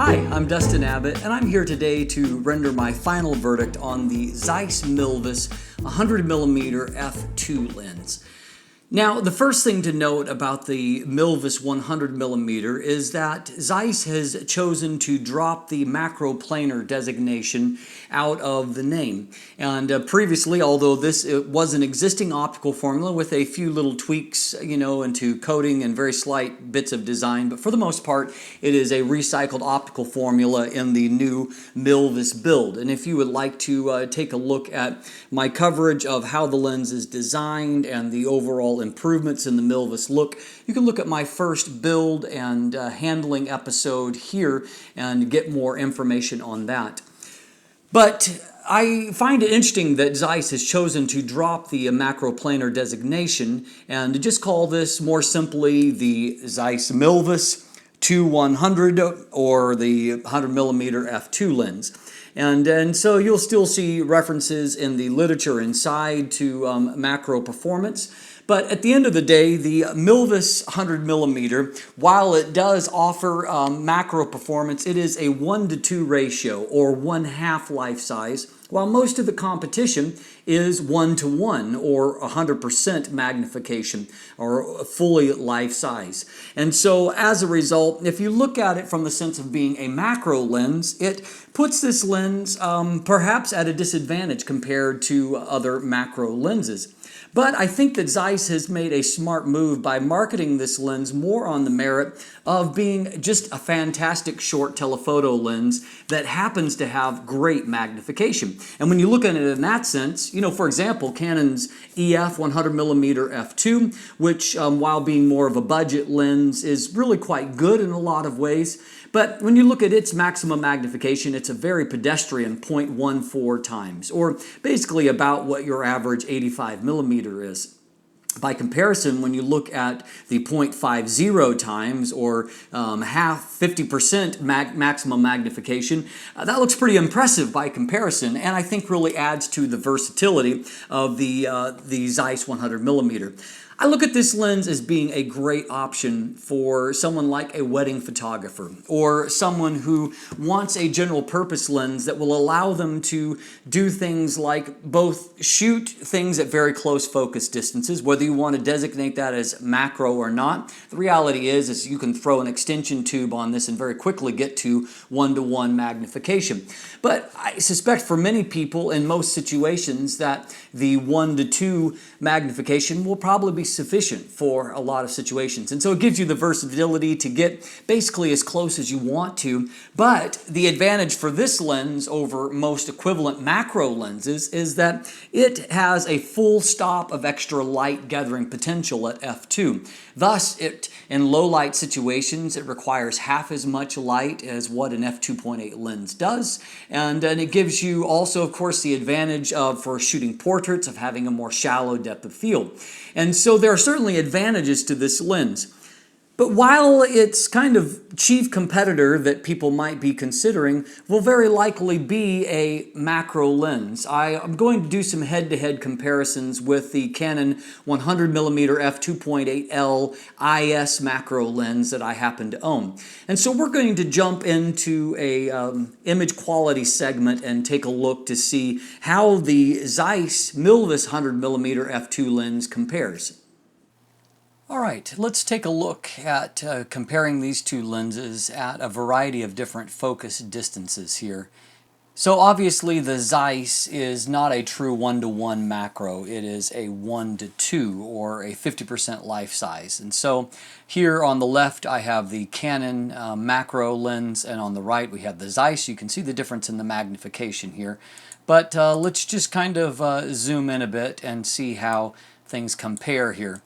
Hi, I'm Dustin Abbott, and I'm here today to render my final verdict on the Zeiss Milvus 100mm f2 lens. Now, the first thing to note about the Milvus 100mm is that Zeiss has chosen to drop the Makro-Planar designation out of the name. And previously, although it was an existing optical formula with a few little tweaks, into coating and very slight bits of design, but for the most part, it is a recycled optical formula in the new Milvus build. And if you would like to take a look at my coverage of how the lens is designed and the overall improvements in the Milvus look, you can look at my first build and handling episode here and get more information on that. But I find it interesting that Zeiss has chosen to drop the Makro-Planar designation and to just call this more simply the Zeiss Milvus 2-100 or the 100mm f2 lens. And so you'll still see references in the literature inside to macro performance. But at the end of the day, the Milvus 100mm, while it does offer macro performance, it is a 1:2 ratio or 1/2 life size, while most of the competition is 1:1 or 100% magnification or fully life size. And so as a result, if you look at it from the sense of being a macro lens, it puts this lens perhaps at a disadvantage compared to other macro lenses. But I think that Zeiss has made a smart move by marketing this lens more on the merit of being just a fantastic short telephoto lens that happens to have great magnification. And when you look at it in that sense, for example, Canon's EF 100mm f2, which while being more of a budget lens is really quite good in a lot of ways. But when you look at its maximum magnification, it's a very pedestrian 0.14 times, or basically about what your average 85mm is. By comparison, when you look at the 0.50 times or 50% maximum magnification, that looks pretty impressive by comparison, and I think really adds to the versatility of the Zeiss 100mm. I look at this lens as being a great option for someone like a wedding photographer or someone who wants a general purpose lens that will allow them to do things like both shoot things at very close focus distances, whether you want to designate that as macro or not. The reality is you can throw an extension tube on this and very quickly get to 1:1 magnification. But I suspect for many people in most situations that the 1:2 magnification will probably be sufficient for a lot of situations. And so it gives you the versatility to get basically as close as you want to. But the advantage for this lens over most equivalent macro lenses is that it has a full stop of extra light gathering potential at f2. Thus, in low light situations, it requires half as much light as what an f2.8 lens does. And it gives you also, of course, the advantage of, for shooting portraits, of having a more shallow depth of field. And so there are certainly advantages to this lens. But while its kind of chief competitor that people might be considering will very likely be a macro lens, I'm going to do some head-to-head comparisons with the Canon 100mm f2.8L IS macro lens that I happen to own. And so we're going to jump into a image quality segment and take a look to see how the Zeiss Milvus 100mm f2 lens compares. All right, let's take a look at comparing these two lenses at a variety of different focus distances here. So obviously the Zeiss is not a true 1:1 macro, it is a 1:2 or a 50% life size. And so here on the left I have the Canon macro lens, and on the right we have the Zeiss. You can see the difference in the magnification here. But let's just kind of zoom in a bit and see how things compare here.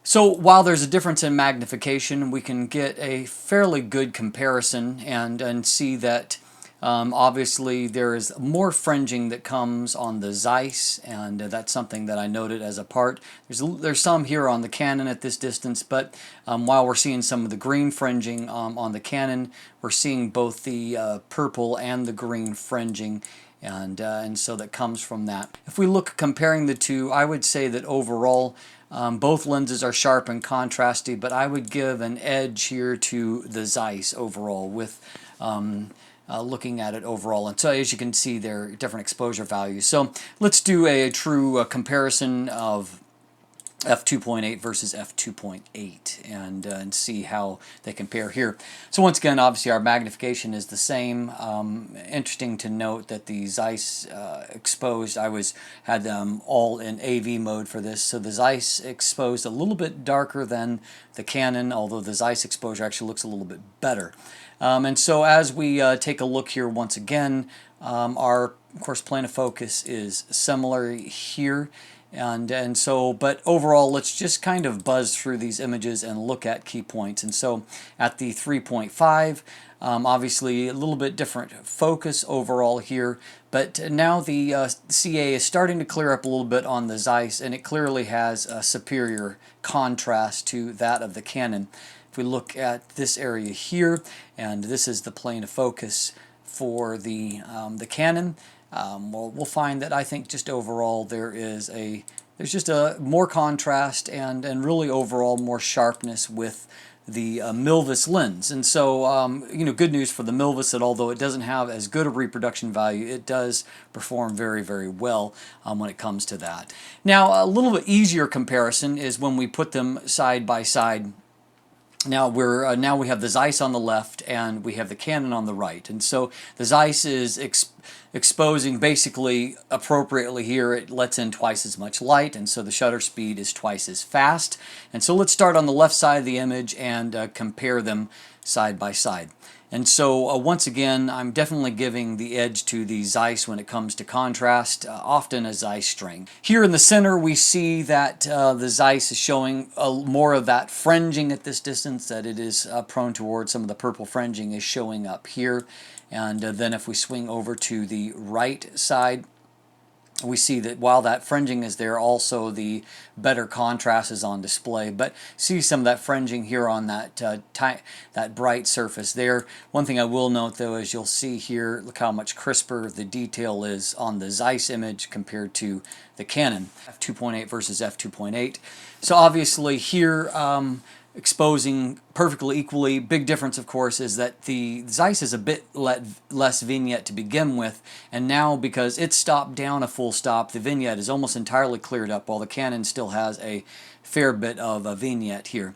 So while there's a difference in magnification, we can get a fairly good comparison and see that obviously there is more fringing that comes on the Zeiss, and that's something that I noted as a part. There's some here on the Canon at this distance, but while we're seeing some of the green fringing on the Canon, we're seeing both the purple and the green fringing. And so that comes from that. If we look comparing the two, I would say that overall Both lenses are sharp and contrasty, but I would give an edge here to the Zeiss overall with looking at it overall. And so as you can see, there are different exposure values. So let's do a true comparison of f2.8 versus f2.8 and see how they compare here. So once again, obviously our magnification is the same. Interesting to note that the Zeiss exposed, I had them all in AV mode for this. So the Zeiss exposed a little bit darker than the Canon, although the Zeiss exposure actually looks a little bit better. And so as we take a look here once again, our, of course, plane of focus is similar here. And so, but overall, let's just kind of buzz through these images and look at key points. And so at the 3.5, obviously a little bit different focus overall here, but now the CA is starting to clear up a little bit on the Zeiss, and it clearly has a superior contrast to that of the Canon. If we look at this area here, and this is the plane of focus for the Canon, we'll find that I think just overall there's just a more contrast and really overall more sharpness with the Milvus lens. And so good news for the Milvus that although it doesn't have as good a reproduction value, it does perform very, very well when it comes to that. Now a little bit easier comparison is when we put them side by side. Now we have the Zeiss on the left and we have the Canon on the right, and so the Zeiss is exposing basically appropriately here. It lets in twice as much light, and so the shutter speed is twice as fast. And so let's start on the left side of the image and compare them side by side. And so once again, I'm definitely giving the edge to the Zeiss when it comes to contrast, often a Zeiss string. Here in the center we see that the Zeiss is showing more of that fringing at this distance, that it is prone towards some of the purple fringing is showing up here. And then if we swing over to the right side, we see that while that fringing is there, also the better contrast is on display. But see some of that fringing here on that that bright surface there. One thing I will note though is you'll see here, look how much crisper the detail is on the Zeiss image compared to the Canon. f2.8 versus f2.8. So obviously here exposing perfectly equally. Big difference, of course, is that the Zeiss is a bit less vignette to begin with, and now because it's stopped down a full stop, the vignette is almost entirely cleared up, while the Canon still has a fair bit of a vignette here.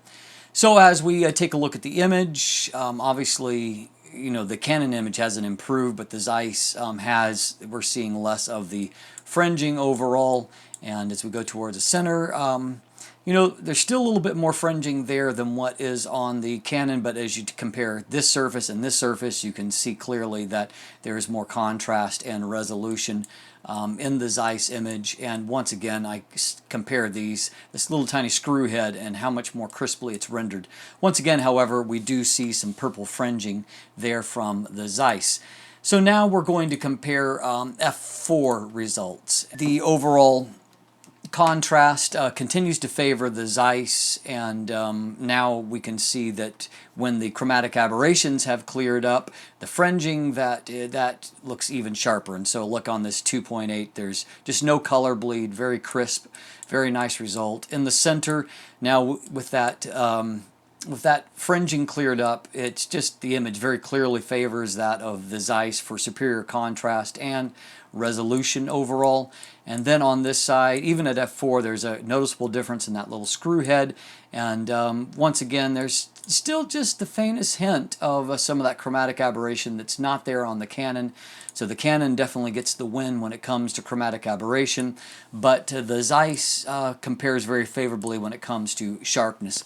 So as we take a look at the image, obviously, the Canon image hasn't improved, but the Zeiss we're seeing less of the fringing overall, and as we go towards the center, there's still a little bit more fringing there than what is on the Canon, but as you compare this surface and this surface, you can see clearly that there is more contrast and resolution in the Zeiss image. And once again, I compare this little tiny screw head and how much more crisply it's rendered. Once again, however, we do see some purple fringing there from the Zeiss. So now we're going to compare f4 results. The overall contrast continues to favor the Zeiss, and now we can see that when the chromatic aberrations have cleared up, the fringing that looks even sharper. And so look on this 2.8, there's just no color bleed, very crisp, very nice result. In the center, now with that fringing cleared up, it's just the image very clearly favors that of the Zeiss for superior contrast and resolution overall. And then on this side, even at f4, there's a noticeable difference in that little screw head. And once again, there's still just the faintest hint of some of that chromatic aberration that's not there on the Canon. So the Canon definitely gets the win when it comes to chromatic aberration, but the Zeiss compares very favorably when it comes to sharpness.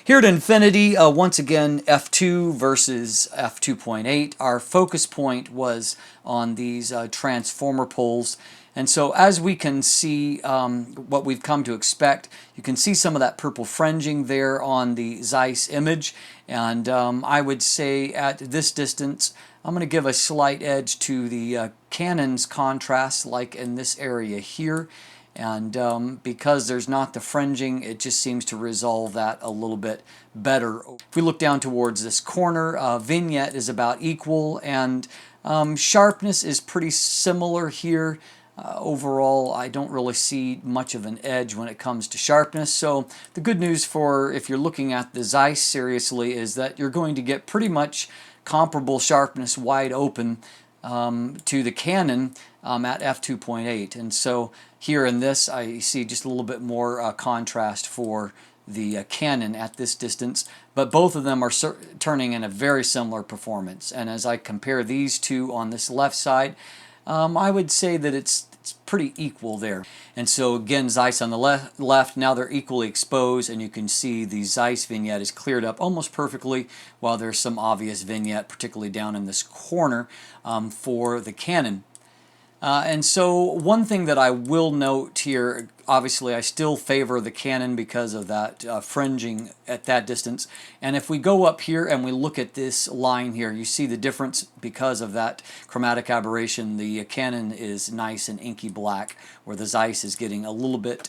Here at Infinity, once again, f2 versus f2.8. Our focus point was on these transformer poles. And so as we can see what we've come to expect, you can see some of that purple fringing there on the Zeiss image. And I would say at this distance, I'm going to give a slight edge to the Canon's contrast, like in this area here. And because there's not the fringing, it just seems to resolve that a little bit better. If we look down towards this corner, vignette is about equal, and sharpness is pretty similar here. Overall, I don't really see much of an edge when it comes to sharpness. So the good news for if you're looking at the Zeiss seriously is that you're going to get pretty much comparable sharpness wide open to the Canon at f2.8. And so here in this, I see just a little bit more contrast for the Canon at this distance, but both of them are turning in a very similar performance. And as I compare these two on this left side, I would say that it's pretty equal there. And so again, Zeiss on the left, now they're equally exposed, and you can see the Zeiss vignette is cleared up almost perfectly, while there's some obvious vignette, particularly down in this corner, for the Canon. And so one thing that I will note here, obviously I still favor the Canon because of that fringing at that distance. And if we go up here and we look at this line here, you see the difference because of that chromatic aberration. The Canon is nice and inky black, where the Zeiss is getting a little bit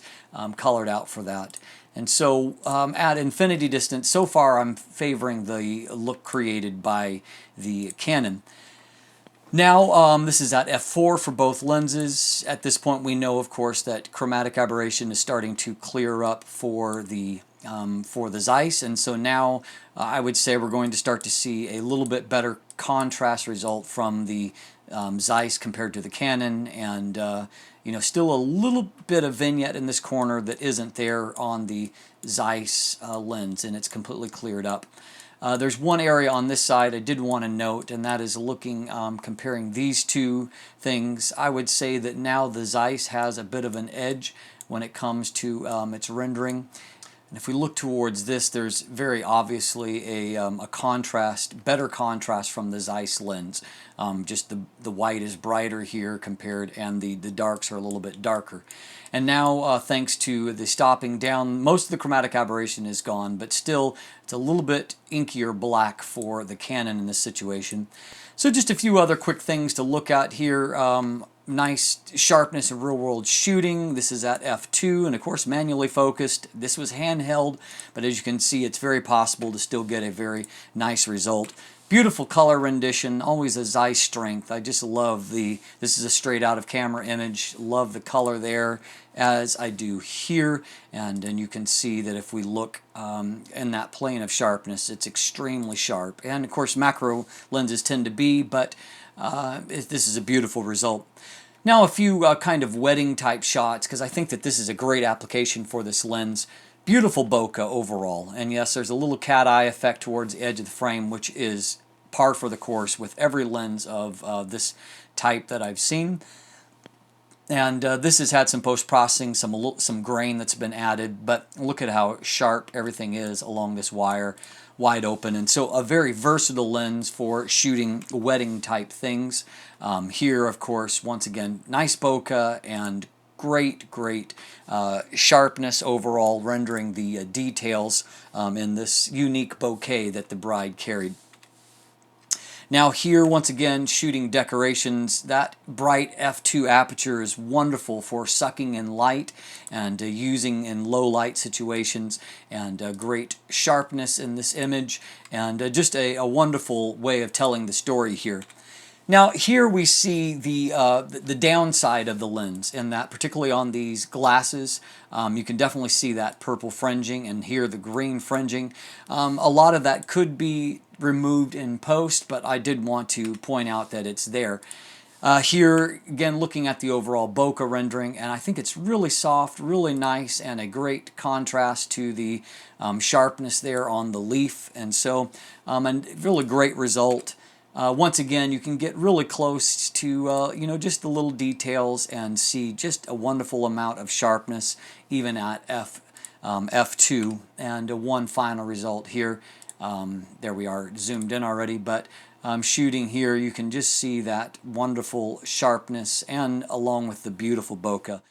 colored out for that. And so at infinity distance, so far I'm favoring the look created by the Canon. Now, this is at f4 for both lenses. At this point, we know, of course, that chromatic aberration is starting to clear up for the Zeiss, and so now I would say we're going to start to see a little bit better contrast result from the Zeiss compared to the Canon, and you know, still a little bit of vignette in this corner that isn't there on the Zeiss lens, and it's completely cleared up. There's one area on this side I did want to note, and that is looking, comparing these two things. I would say that now the Zeiss has a bit of an edge when it comes to its rendering. And if we look towards this, there's very obviously a contrast, better contrast from the Zeiss lens. Just the white is brighter here compared, and the darks are a little bit darker. And now, thanks to the stopping down, most of the chromatic aberration is gone, but still it's a little bit inkier black for the Canon in this situation. So just a few other quick things to look at here. Nice sharpness of real-world shooting. This is at f2, and of course manually focused. This was handheld, but as you can see, it's very possible to still get a very nice result. Beautiful color rendition, always a Zeiss strength. I just love this is a straight out of camera image. Love the color there, as I do here. And you can see that if we look in that plane of sharpness, it's extremely sharp. And of course macro lenses tend to be, but this is a beautiful result. Now a few kind of wedding type shots, because I think that this is a great application for this lens. Beautiful bokeh overall, and yes, there's a little cat eye effect towards the edge of the frame, which is par for the course with every lens of this type that I've seen. And this has had some post-processing, some grain that's been added, but look at how sharp everything is along this wire, wide open. And so a very versatile lens for shooting wedding type things. Here, of course, once again, nice bokeh and great sharpness overall, rendering the details in this unique bouquet that the bride carried. Now here, once again, shooting decorations. That bright f2 aperture is wonderful for sucking in light and using in low light situations, and great sharpness in this image, and just a wonderful way of telling the story here. Now here we see the downside of the lens, in that particularly on these glasses, you can definitely see that purple fringing, and here the green fringing. A lot of that could be removed in post, but I did want to point out that it's there. Here, again, looking at the overall bokeh rendering, and I think it's really soft, really nice, and a great contrast to the sharpness there on the leaf, and so and really great result. Once again, you can get really close to you know, just the little details and see just a wonderful amount of sharpness even at f2. And one final result here. There we are, zoomed in already, but shooting here, you can just see that wonderful sharpness and along with the beautiful bokeh.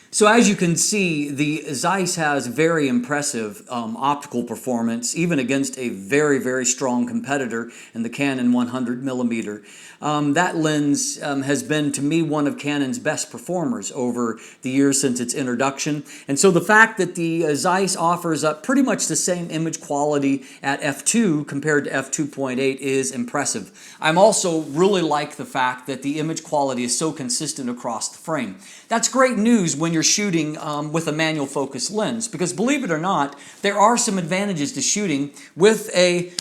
So as you can see, the Zeiss has very impressive optical performance, even against a very, very strong competitor in the Canon 100mm. That lens has been, to me, one of Canon's best performers over the years since its introduction. And so the fact that the Zeiss offers up pretty much the same image quality at f2 compared to f2.8 is impressive. I'm also really like the fact that the image quality is so consistent across the frame. That's great news when you're shooting with a manual focus lens, because believe it or not, there are some advantages to shooting with a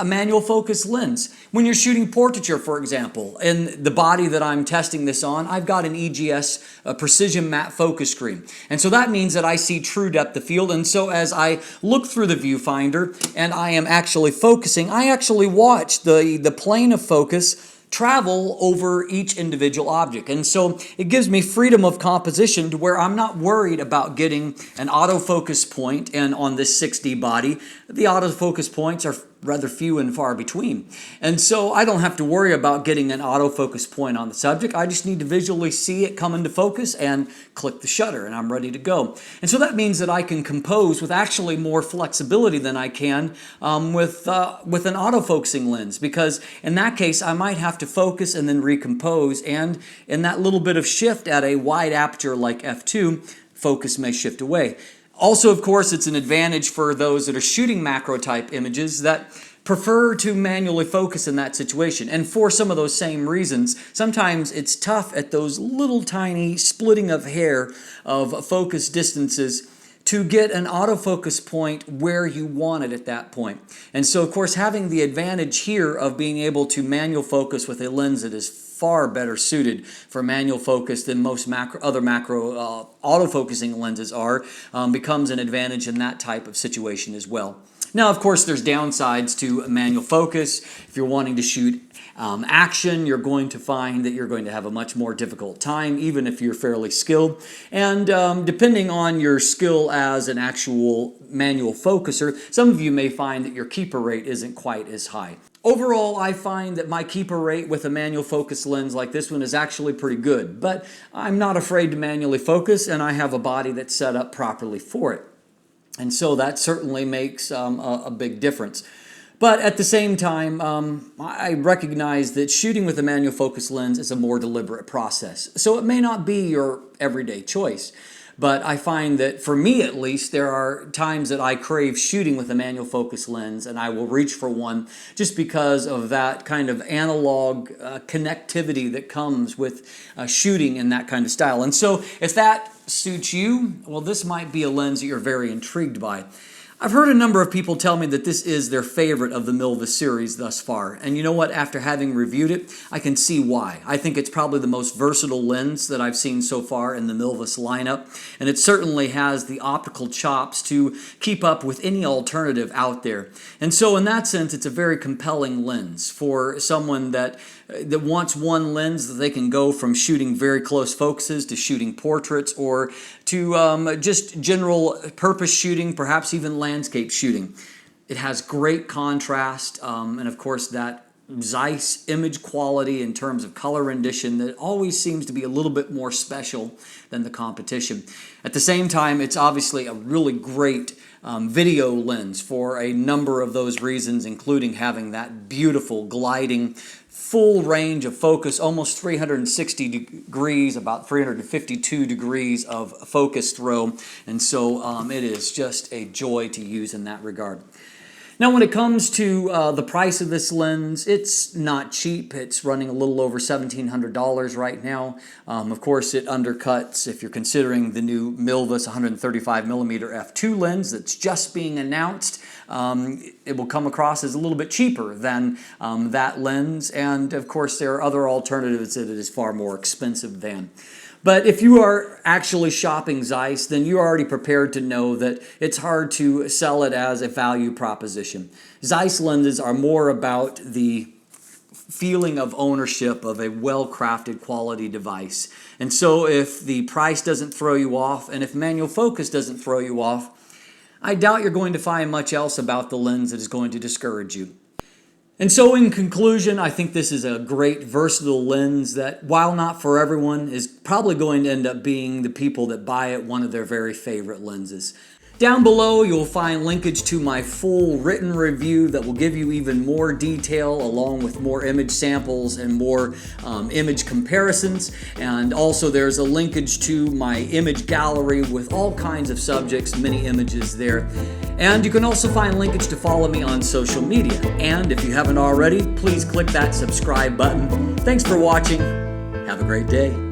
manual focus lens. When you're shooting portraiture, for example, in the body that I'm testing this on, I've got an EGS precision matte focus screen. And so that means that I see true depth of field. And so as I look through the viewfinder and I am actually focusing, I actually watch the plane of focus travel over each individual object. And so it gives me freedom of composition to where I'm not worried about getting an autofocus point. And on this 6D body, the autofocus points are rather few and far between. And so I don't have to worry about getting an autofocus point on the subject. I just need to visually see it come into focus and click the shutter and I'm ready to go. And so that means that I can compose with actually more flexibility than I can with an autofocusing lens, because in that case I might have to focus and then recompose, and in that little bit of shift at a wide aperture like f2, focus may shift away. Also, of course, it's an advantage for those that are shooting macro type images that prefer to manually focus in that situation. And for some of those same reasons, sometimes it's tough at those little tiny splitting of hair of focus distances to get an autofocus point where you want it at that point. And so, of course, having the advantage here of being able to manual focus with a lens that is far better suited for manual focus than most other macro autofocusing lenses are, becomes an advantage in that type of situation as well. Now, of course, there's downsides to manual focus. If you're wanting to shoot action, you're going to find that you're going to have a much more difficult time, even if you're fairly skilled. And depending on your skill as an actual manual focuser, some of you may find that your keeper rate isn't quite as high. Overall, I find that my keeper rate with a manual focus lens like this one is actually pretty good, but I'm not afraid to manually focus, and I have a body that's set up properly for it. And so that certainly makes a big difference. But at the same time, I recognize that shooting with a manual focus lens is a more deliberate process. So it may not be your everyday choice. But I find that, for me at least, there are times that I crave shooting with a manual focus lens, and I will reach for one just because of that kind of analog connectivity that comes with shooting in that kind of style. And so if that suits you, well, this might be a lens that you're very intrigued by. I've heard a number of people tell me that this is their favorite of the Milvus series thus far. And you know what? After having reviewed it, I can see why. I think it's probably the most versatile lens that I've seen so far in the Milvus lineup. And it certainly has the optical chops to keep up with any alternative out there. And so in that sense, it's a very compelling lens for someone that wants one lens that they can go from shooting very close focuses to shooting portraits, or to just general purpose shooting, perhaps even landscape shooting. It has great contrast, and of course that Zeiss image quality in terms of color rendition that always seems to be a little bit more special than the competition. At the same time, it's obviously a really great video lens for a number of those reasons, including having that beautiful gliding full range of focus, almost 360 degrees, about 352 degrees of focus throw. And so it is just a joy to use in that regard. Now, when it comes to the price of this lens, it's not cheap. It's running a little over $1,700 right now. Of course, it undercuts, if you're considering the new Milvus 135mm f2 lens that's just being announced. It will come across as a little bit cheaper than that lens. And of course, there are other alternatives that it is far more expensive than. But if you are actually shopping Zeiss, then you're already prepared to know that it's hard to sell it as a value proposition. Zeiss lenses are more about the feeling of ownership of a well-crafted quality device. And so if the price doesn't throw you off, and if manual focus doesn't throw you off, I doubt you're going to find much else about the lens that is going to discourage you. And so in conclusion, I think this is a great versatile lens that, while not for everyone, is probably going to end up being the people that buy it one of their very favorite lenses. Down below, you'll find linkage to my full written review that will give you even more detail, along with more image samples and more image comparisons. And also there's a linkage to my image gallery with all kinds of subjects, many images there. And you can also find linkage to follow me on social media. And if you haven't already, please click that subscribe button. Thanks for watching. Have a great day.